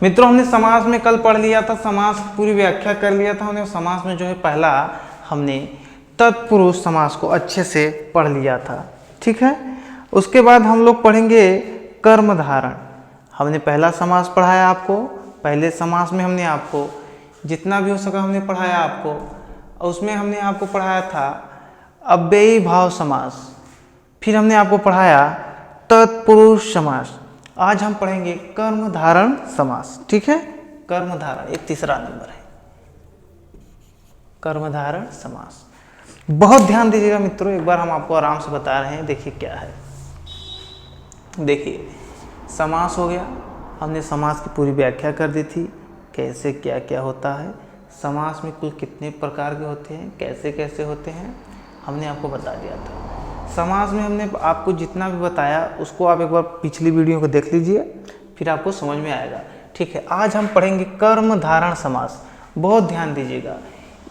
मित्रों हमने समास में कल पढ़ लिया था, समास पूरी व्याख्या कर लिया था हमने। समास में जो है पहला हमने तत्पुरुष समास को अच्छे से पढ़ लिया था, ठीक है। उसके बाद हम लोग पढ़ेंगे कर्मधारण। हमने पहला समास पढ़ाया आपको, पहले समास में हमने आपको जितना भी हो सका हमने पढ़ाया आपको। उसमें हमने आपको पढ़ाया था अव्ययी भाव समास, फिर हमने आपको पढ़ाया तत्पुरुष समास। आज हम पढ़ेंगे कर्मधारण समास, ठीक है। कर्मधारण एक तीसरा नंबर है, कर्मधारण समास। बहुत ध्यान दीजिएगा मित्रों, एक बार हम आपको आराम से बता रहे हैं। देखिए क्या है, देखिए समास हो गया, हमने समास की पूरी व्याख्या कर दी थी, कैसे क्या क्या होता है, समास में कुल कितने प्रकार के होते हैं, कैसे कैसे होते हैं, हमने आपको बता दिया था। समास में हमने आपको जितना भी बताया उसको आप एक बार पिछली वीडियो को देख लीजिए, फिर आपको समझ में आएगा, ठीक है। आज हम पढ़ेंगे कर्मधारण समास। बहुत ध्यान दीजिएगा,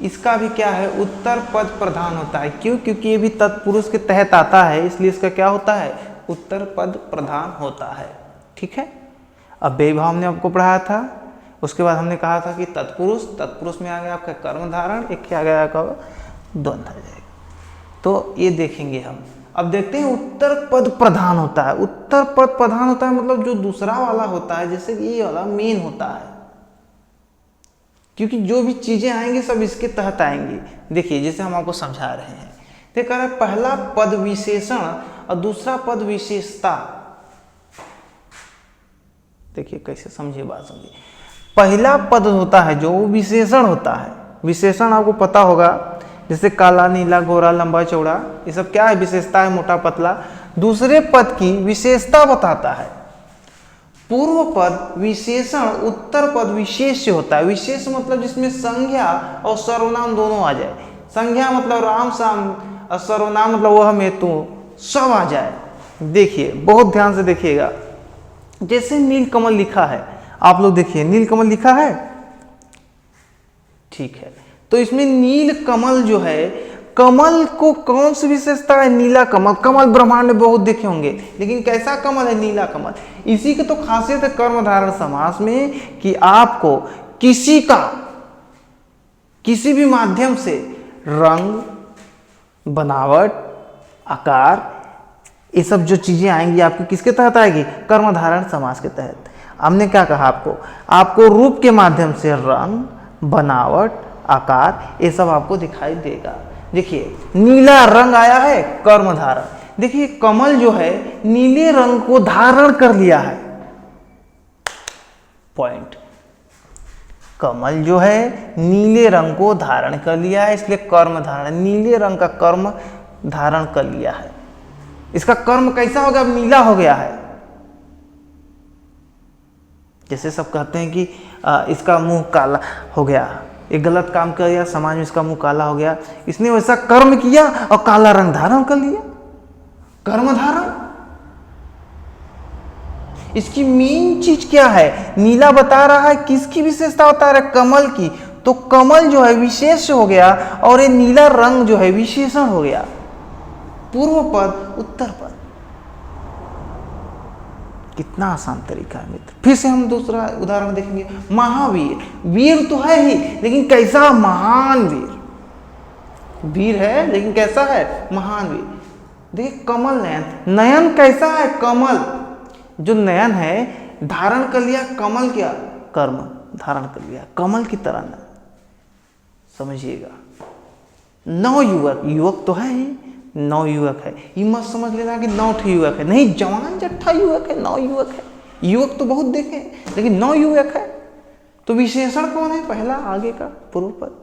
इसका भी क्या है, उत्तर पद प्रधान होता है। क्यों? क्योंकि ये भी तत्पुरुष के तहत आता है, इसलिए इसका क्या होता है, उत्तर पद प्रधान होता है, ठीक है। अव्ययी भाव हमने आपको पढ़ाया था, उसके बाद हमने कहा था कि तत्पुरुष, तत्पुरुष में आ गया आपका कर्मधारण, एक क्या आ गया आपका द्वंद्व आ जाएगा। तो ये देखेंगे हम। अब देखते हैं उत्तर पद प्रधान होता है। उत्तर पद प्रधान होता है मतलब जो दूसरा वाला होता है, जैसे कि ये वाला मेन होता है, क्योंकि जो भी चीजें आएंगी सब इसके तहत आएंगी। देखिए जैसे हम आपको समझा रहे हैं, देखा रहे पहला पद विशेषण और दूसरा पद विशेषता। देखिए कैसे समझिए, बात समझिए। पहला पद होता है जो विशेषण होता है, विशेषण आपको पता होगा, जैसे काला, नीला, गोरा, लंबा, चौड़ा, ये सब क्या है, विशेषता है, मोटा, पतला। दूसरे पद की विशेषता बताता है। पूर्व पद विशेषण, उत्तर पद विशेष्य होता है। विशेष मतलब जिसमें संज्ञा और सर्वनाम दोनों आ जाए। संज्ञा मतलब राम शाम और सर्वनाम मतलब वह मैं तू, सब आ जाए। देखिए बहुत ध्यान से देखिएगा, जैसे नीलकमल लिखा है, आप लोग देखिए नीलकमल लिखा है, ठीक है। तो इसमें नील कमल जो है, कमल को कौन सी विशेषता है, नीला कमल। कमल ब्रह्मांड में बहुत देखे होंगे, लेकिन कैसा कमल है, नीला कमल। इसी की तो खासियत है कर्मधारण समास में कि आपको किसी का, किसी भी माध्यम से रंग, बनावट, आकार, ये सब जो चीजें आएंगी आपको किसके तहत आएगी, कर्मधारण समास के तहत। हमने क्या कहा आपको रूप के माध्यम से रंग, बनावट, आकार, ये सब आपको दिखाई देगा। देखिए नीला रंग आया है, कर्मधारण। देखिए कमल जो है नीले रंग को धारण कर लिया है, पॉइंट। कमल जो है नीले रंग को धारण कर लिया है, इसलिए कर्मधारण, नीले रंग का कर्म धारण कर लिया है। इसका कर्म कैसा हो गया, अब नीला हो गया है। जैसे सब कहते हैं कि इसका मुंह काला हो गया, एक गलत काम कर दिया, समाज में इसका मुंह काला हो गया, इसने वैसा कर्म किया और काला रंग धारण कर लिया, कर्म धारण। इसकी मेन चीज क्या है, नीला बता रहा है, किसकी विशेषता बता रहा है, कमल की। तो कमल जो है विशेष हो गया और ये नीला रंग जो है विशेषण हो गया। पूर्व पद, उत्तर पद। कितना आसान तरीका है मित्र। फिर से हम दूसरा उदाहरण देखेंगे, महावीर। वीर तो है ही, लेकिन कैसा, महान वीर। वीर है लेकिन कैसा है, महान वीर। देखिए कमल नयन, नयन कैसा है, कमल। जो नयन है धारण कर लिया, कमल क्या, कर्म धारण कर लिया, कमल की तरह न समझिएगा। नौ युवक, युवक तो है ही, 9 युवक है। ये मत समझ लेना कि 9 युवक है, नहीं, जवान जट्ठा युवक है, 9 युवक है। युवक तो बहुत देखे लेकिन 9 युवक है। तो विशेषण कौन है, पहला आगे का पूर्व पद।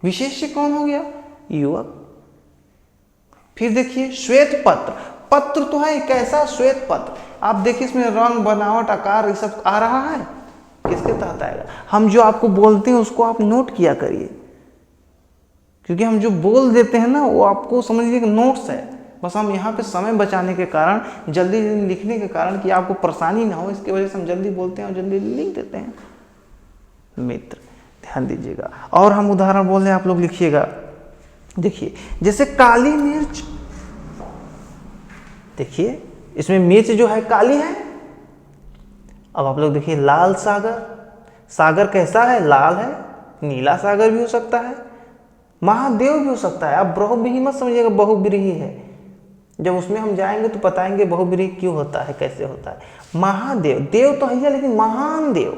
विशेष्य कौन हो गया, युवक। फिर देखिए श्वेत पत्र, पत्र तो है, कैसा, श्वेत पत्र। आप देखिए इसमें रंग, बनावट, आकार ये सब आ रहा है, किसके तहत आएगा। हम जो आपको बोलते हैं उसको आप नोट किया करिए, क्योंकि हम जो बोल देते हैं ना वो आपको समझ लीजिए नोट्स है। बस हम यहाँ पे समय बचाने के कारण, जल्दी जल्दी लिखने के कारण कि आपको परेशानी ना हो, इसकी वजह से हम जल्दी बोलते हैं और जल्दी लिख देते हैं। मित्र ध्यान दीजिएगा, और हम उदाहरण बोल रहे हैं, आप लोग लिखिएगा। देखिए जैसे काली मिर्च, देखिए इसमें मिर्च जो है काली है, अब आप लोग देखिए लाल सागर, सागर कैसा है? लाल है। नीला सागर भी हो सकता है, महादेव भी हो सकता है। आप बहुब्रीही मत समझिएगा, बहुब्रीही है, जब उसमें हम जाएंगे तो बताएंगे बहुब्रीही क्यों होता है, कैसे होता है। महादेव, देव तो है लेकिन महान देव,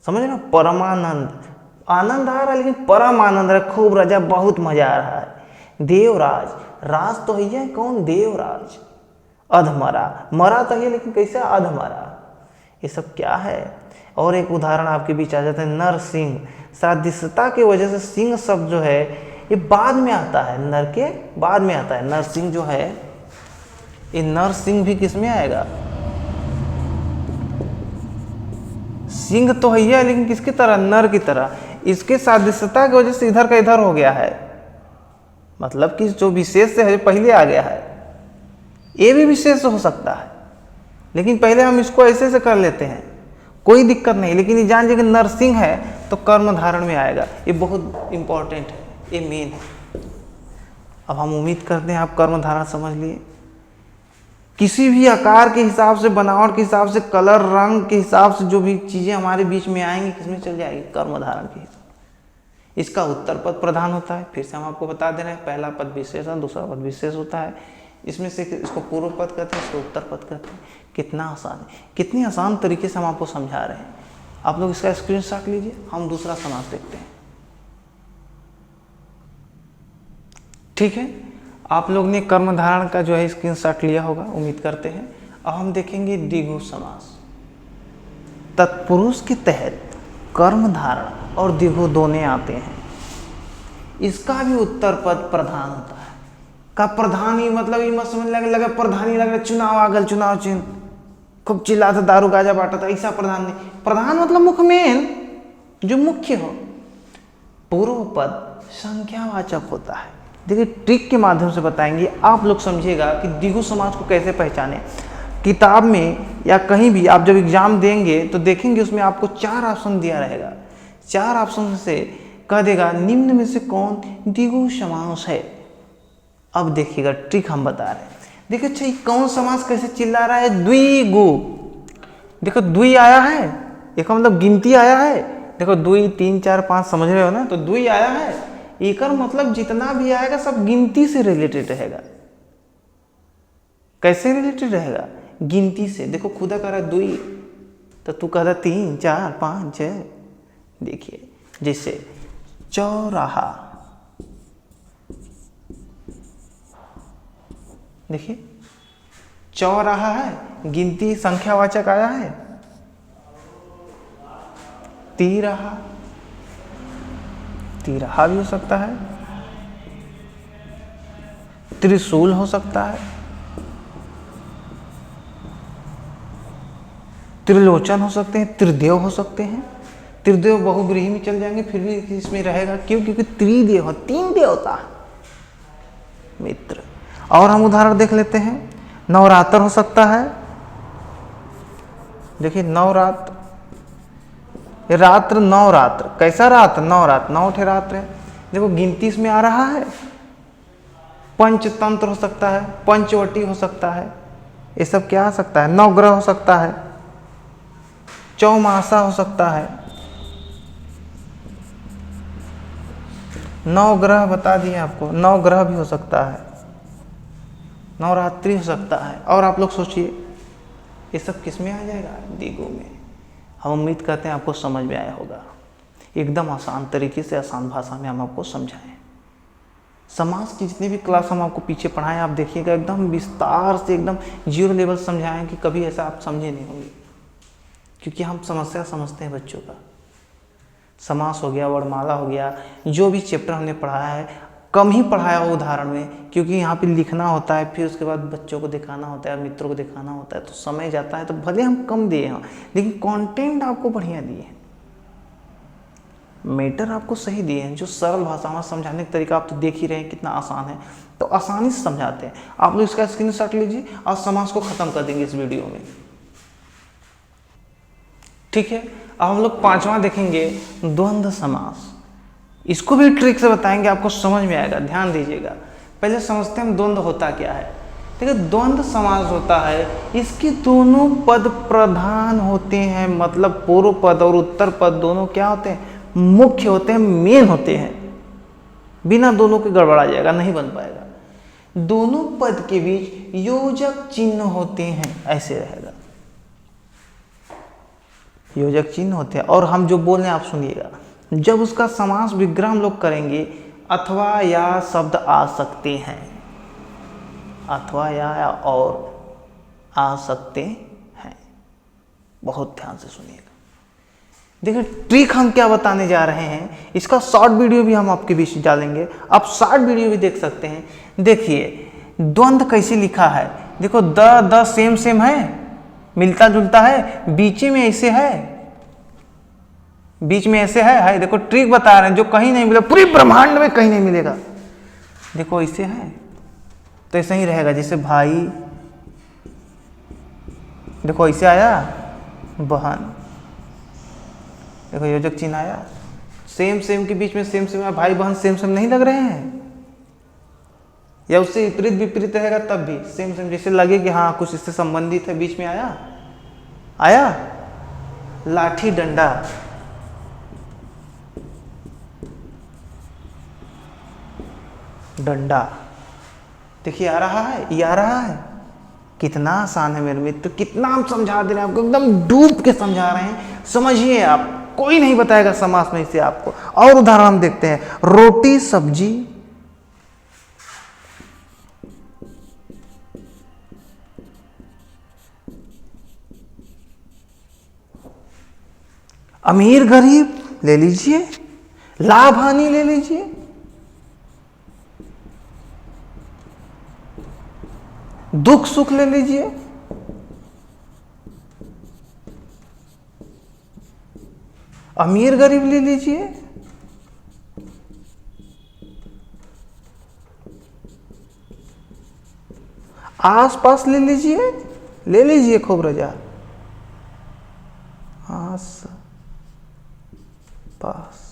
समझ रहे हो? परमानंद, आनंद आ रहा है लेकिन परम आनंद है, खूब रजा, बहुत मजा आ रहा है। देवराज, राज तो है कौन? देवराज। अधमरा, मरा तो है लेकिन कैसा? अधमरा। ये सब क्या है? और एक उदाहरण आपके बीच आ जाता है, नरसिंह। सादृश्यता की वजह से सिंह शब्द जो है ये बाद में आता है, नर के बाद में आता है। नरसिंह जो है, ये नरसिंह भी किस में आएगा? सिंह तो है लेकिन किसकी तरह? नर की तरह। इसके सादृश्यता की वजह से इधर का इधर हो गया है, मतलब कि जो विशेष से है पहले आ गया है। ये भी विशेष हो सकता है, लेकिन पहले हम इसको ऐसे से कर लेते हैं, कोई दिक्कत नहीं। लेकिन ये जान लीजिए कि नरसिंह है तो कर्म धारण में आएगा। ये बहुत इंपॉर्टेंट है, ये मेन है। अब हम उम्मीद करते हैं आप कर्म धारण समझ लिए। किसी भी आकार के हिसाब से, बनावट के हिसाब से, कलर रंग के हिसाब से जो भी चीज़ें हमारे बीच में आएंगी, किसमें चल जाएगी? कर्म धारण के हिसाब। इसका उत्तर पद प्रधान होता है, फिर से हम आपको बता दे रहे हैं। पहला पद विशेषण, दूसरा पद विशेष होता है। इसमें से इसको पूर्व पद कहते हैं, इसको उत्तर पद कहते हैं। कितना आसान है, कितनी आसान तरीके से हम आपको समझा रहे हैं। आप लोग इसका स्क्रीनशॉट लीजिए, हम दूसरा समास देखते हैं। ठीक है, आप लोग ने कर्म धारण का जो है स्क्रीनशॉट लिया होगा, उम्मीद करते हैं। अब हम देखेंगे द्विगु समास। तत्पुरुष के तहत कर्म धारण और द्विगु दोनों आते हैं। इसका भी उत्तर पद प्रधान होता है। का प्रधान ही मतलब ये मत समझ लगा प्रधान ही लग रहा, चुनाव आ गल, चुनाव चिन्ह, खूब चिल्ला था, दारू गाजा बांटा था, ऐसा प्रधान नहीं। प्रधान मतलब मुख्य, मेन, जो मुख्य हो। पूर्व पद संख्यावाचक होता है। देखिए ट्रिक के माध्यम से बताएंगे, आप लोग समझिएगा कि द्विगु समास को कैसे पहचाने। किताब में या कहीं भी आप जब एग्जाम देंगे तो देखेंगे उसमें आपको 4 ऑप्शन दिया रहेगा। 4 ऑप्शन से कह देगा निम्न में से कौन द्विगु समास है। अब देखिएगा ट्रिक हम बता रहे हैं। देखिए अच्छा, ये कौन समास कैसे चिल्ला रहा है? द्विगु। देखो द्वि आया है, एक मतलब गिनती आया है। देखो 2 3 4 5 समझ रहे हो ना, तो द्वि आया है। एक मतलब जितना भी आएगा सब गिनती से रिलेटेड रहेगा। कैसे रिलेटेड रहेगा? गिनती से। देखो खुदा कह रहा है द्वि, तो तू कह रहा 3 4 5 6। देखिए जैसे चौराहा, देखिए चौराहा है, गिनती संख्यावाचक आया है। तिराहा, तिराहा भी हो सकता है। त्रिशूल हो सकता है। त्रिलोचन हो सकते हैं, त्रिदेव हो सकते हैं। त्रिदेव बहुब्रीही में चल जाएंगे, फिर भी इसमें रहेगा। क्यों? क्योंकि त्रिदेव, 3 देवता मित्र। और हम उदाहरण देख लेते हैं। नवरात्र हो सकता है। देखिए नवरात्र, रात्र, नवरात्र, कैसा रात्र? नवरात्र, 9 ठे रात्र है। देखो गिनती इसमें आ रहा है। पंचतंत्र हो सकता है, पंचवटी हो सकता है। ये सब क्या आ सकता है? नवग्रह हो सकता है, चौमासा हो सकता है। 9 ग्रह बता दिए आपको, 9 ग्रह भी हो सकता है, नवरात्रि हो सकता है। और आप लोग सोचिए ये सब किस में आ जाएगा? द्विगु में। हम उम्मीद करते हैं आपको समझ में आया होगा। एकदम आसान तरीके से, आसान भाषा में हम आपको समझाएं। समाज की जितनी भी क्लास हम आपको पीछे पढ़ाएं, आप देखिएगा एकदम विस्तार से, एकदम 0 लेवल समझाएं कि कभी ऐसा आप समझे नहीं होंगे। क्योंकि हम समस्या समझते हैं बच्चों का। समास हो गया, वर्णमाला हो गया, जो भी चैप्टर हमने पढ़ाया है कम ही पढ़ाया हो उदाहरण में, क्योंकि यहाँ पे लिखना होता है, फिर उसके बाद बच्चों को दिखाना होता है, मित्रों को दिखाना होता है, तो समय जाता है। तो भले हम कम दिए हैं लेकिन कंटेंट आपको बढ़िया दिए हैं, मैटर आपको सही दिए हैं। जो सरल भाषा में समझाने का तरीका आप तो देख ही रहे हैं कितना आसान है, तो आसानी से समझाते हैं। आप लोग इसका स्क्रीनशॉट लीजिए और समास को खत्म कर देंगे इस वीडियो में। ठीक है, अब हम लोग 5वां देखेंगे, द्वंद्व समास। इसको भी ट्रिक से बताएंगे, आपको समझ में आएगा, ध्यान दीजिएगा। पहले समझते हैं हम द्वंद्व होता क्या है। देखिए द्वंद्व समास होता है, इसके दोनों पद प्रधान होते हैं, मतलब पूर्व पद और उत्तर पद दोनों क्या होते हैं, मुख्य होते हैं, मेन होते हैं। बिना दोनों के गड़बड़ा जाएगा, नहीं बन पाएगा। दोनों पद के बीच योजक चिन्ह होते हैं, ऐसे रहेगा, योजक चिन्ह होते हैं। और हम जो बोल रहे हैं आप सुनिएगा, जब उसका समास विग्रह हम लोग करेंगे, अथवा या शब्द आ सकते हैं, अथवा या और आ सकते हैं। बहुत ध्यान से सुनिएगा। देखिए ट्रिक हम क्या बताने जा रहे हैं, इसका शॉर्ट वीडियो भी हम आपके बीच डालेंगे, आप शॉर्ट वीडियो भी देख सकते हैं। देखिए द्वंद्व कैसे लिखा है, देखो द सेम सेम है, मिलता जुलता है, बीच में ऐसे है, बीच में ऐसे है। देखो ट्रिक बता रहे हैं, जो कहीं नहीं मिलेगा, पूरे ब्रह्मांड में कहीं नहीं मिलेगा। देखो ऐसे है तो ऐसे ही रहेगा, जैसे भाई, देखो ऐसे आया बहन, देखो योजक चिन्ह आया, सेम सेम के बीच में सेम सेम आया, भाई बहन सेम सेम नहीं लग रहे हैं, या उससे विपरीत विपरीत रहेगा तब भी सेम सेम, जैसे लगे कि हाँ कुछ इससे संबंधित है, बीच में आया लाठी डंडा, डंडा, देखिए आ रहा है, ये आ रहा है। कितना आसान है मेरे मित्र, कितना हम समझा दे रहे हैं आपको, एकदम डूब के समझा रहे हैं, समझिए आप, कोई नहीं बताएगा समास में इसे आपको। और उदाहरण हम देखते हैं, रोटी सब्जी, अमीर गरीब ले लीजिए, लाभ हानि ले लीजिए, दुख सुख ले लीजिए, अमीर गरीब ले लीजिए, आस पास ले लीजिए खूब रजा, आस पास।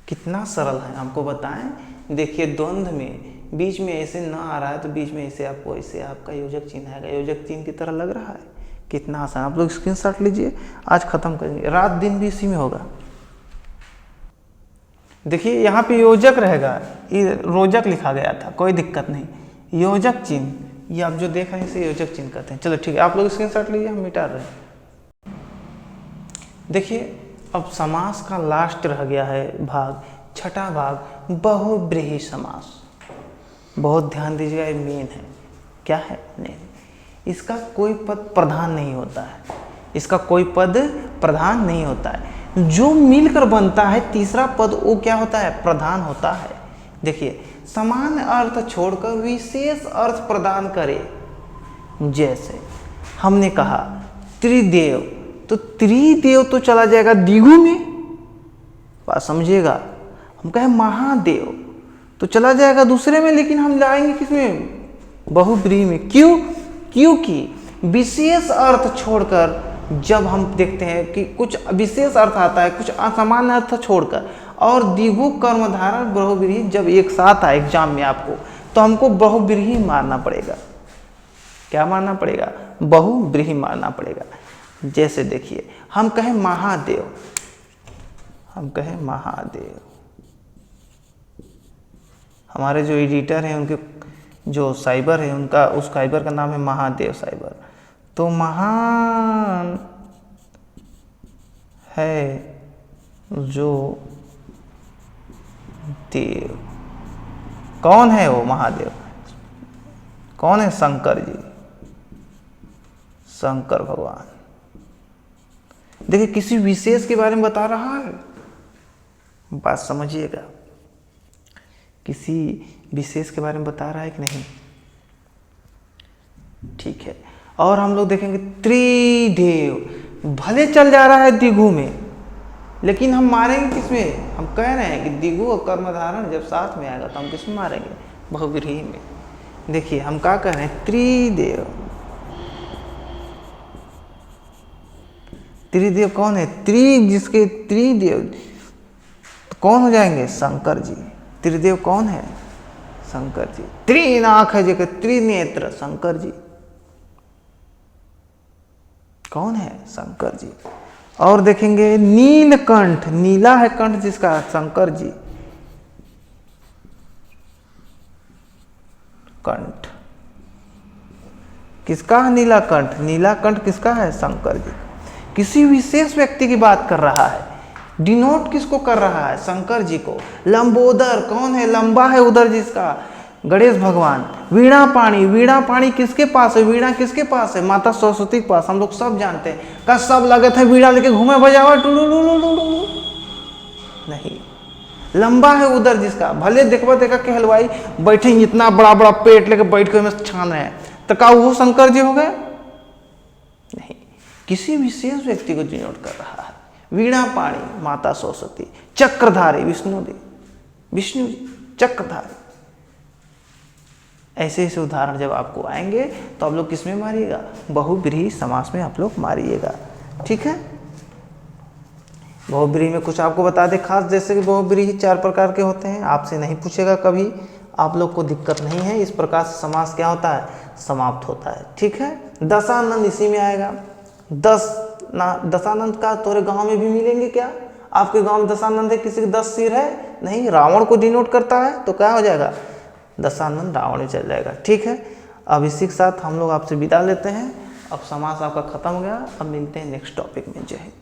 कितना सरल है, हमको बताएं। देखिए द्वंद्व में बीच में ऐसे ना आ रहा है तो बीच में ऐसे आपको, ऐसे आपका योजक चिन्ह आएगा, योजक चिन्ह की तरह लग रहा है। कितना आसान, आप लोग स्क्रीनशॉट लीजिए, आज खत्म करेंगे, रात दिन भी इसी में होगा। देखिए यहाँ पे योजक रहेगा, ये रोजक लिखा गया था, कोई दिक्कत नहीं, योजक चिन्ह, ये आप जो देख रहे हैं इसे योजक चिन्ह कहते हैं। चलो ठीक है, आप लोग स्क्रीनशॉट लीजिए, हम मिटा रहे हैं। देखिए अब समास का लास्ट रह गया है भाग, छठा भाग, बहुव्रीहि समास। बहुत ध्यान दीजिएगा, ये मेन है। क्या है? मेन। इसका कोई पद प्रधान नहीं होता है, इसका कोई पद प्रधान नहीं होता है, जो मिलकर बनता है तीसरा पद वो क्या होता है? प्रधान होता है। देखिए समान अर्थ छोड़कर विशेष अर्थ प्रदान करे। जैसे हमने कहा त्रिदेव, तो त्रिदेव तो चला जाएगा द्विगु में, बात समझिएगा। हम कहें महादेव तो चला जाएगा दूसरे में, लेकिन हम लाएंगे किसमें? बहुव्रीहि में। क्यों? क्योंकि विशेष अर्थ छोड़कर जब हम देखते हैं कि कुछ विशेष अर्थ आता है, कुछ असामान्य अर्थ छोड़कर, और द्विगु कर्मधारय बहुव्रीहि जब एक साथ आए एग्जाम में आपको, तो हमको बहुव्रीहि मारना पड़ेगा। क्या मारना पड़ेगा? बहुव्रीहि मारना पड़ेगा। जैसे देखिए हम कहें महादेव, हम कहें महादेव, हमारे जो एडिटर हैं उनके जो साइबर है उनका, उस साइबर का नाम है महादेव साइबर। तो महान है जो देव, कौन है वो महादेव? कौन है? शंकर जी, शंकर भगवान। देखिए किसी विशेष के बारे में बता रहा है, बात समझिएगा, किसी विशेष के बारे में बता रहा है कि नहीं? ठीक है। और हम लोग देखेंगे त्रिदेव, भले चल जा रहा है द्विगु में, लेकिन हम मारेंगे किसमें? हम कह रहे हैं कि द्विगु और कर्मधारण जब साथ में आएगा तो हम किसमें मारेंगे? बहुव्रीहि में। देखिए हम क्या कह रहे हैं? त्रिदेव। त्रिदेव कौन है? जिसके त्रिदेव तो कौन हो जाएंगे? शंकर जी। त्रिदेव कौन है? शंकर जी। तीन आंख है जो त्रिनेत्र, शंकर जी। कौन है? शंकर जी। और देखेंगे नीलकंठ, नीला है कंठ जिसका, शंकर जी। कंठ किसका है? नीला कंठ। नीला कंठ किसका है? शंकर जी। किसी विशेष व्यक्ति की बात कर रहा है, डिनोट किसको कर रहा है? शंकर जी को। लंबोदर, कौन है? लंबा है उधर जिसका, गणेश भगवान। वीणा पाणी, वीणा पाणी किसके पास है? वीणा किसके पास है? माता सरस्वती के पास, हम लोग सब जानते हैं। का सब लगे थे वीणा लेके घूमे बजावा नहीं, लंबा है उधर जिसका। भले देखा देखा के हलवाई बैठे इतना बड़ा बड़ा पेट लेके बैठ के छान रहे हैं, तो का वो शंकर जी हो गए? नहीं, किसी विशेष व्यक्ति को डिनोट कर रहा है। वीणा पाणी माता सरस्वती, चक्रधारी विष्णु जी, चक्रधारी। ऐसे ऐसे उदाहरण जब आपको आएंगे तो आप लोग किसमें मारिएगा? बहुब्रीहि समास में आप लोग मारिएगा। ठीक है। बहुब्रीहि में कुछ आपको बता दें खास, जैसे कि बहुब्रीहि 4 प्रकार के होते हैं, आपसे नहीं पूछेगा कभी, आप लोग को दिक्कत नहीं है। इस प्रकार से समास क्या होता है? समाप्त होता है। ठीक है। दशानंद इसी में आएगा। दशानंद का तोरे गांव में भी मिलेंगे क्या? आपके गांव में दशानंद है? किसी के 10 सिर है? नहीं, रावण को डिनोट करता है, तो क्या हो जाएगा? दशानंद रावण में चल जाएगा। ठीक है। अब इसी के साथ हम लोग आपसे विदा लेते हैं। अब समास आपका खत्म हो गया। अब मिलते हैं नेक्स्ट टॉपिक में। जय हिंद।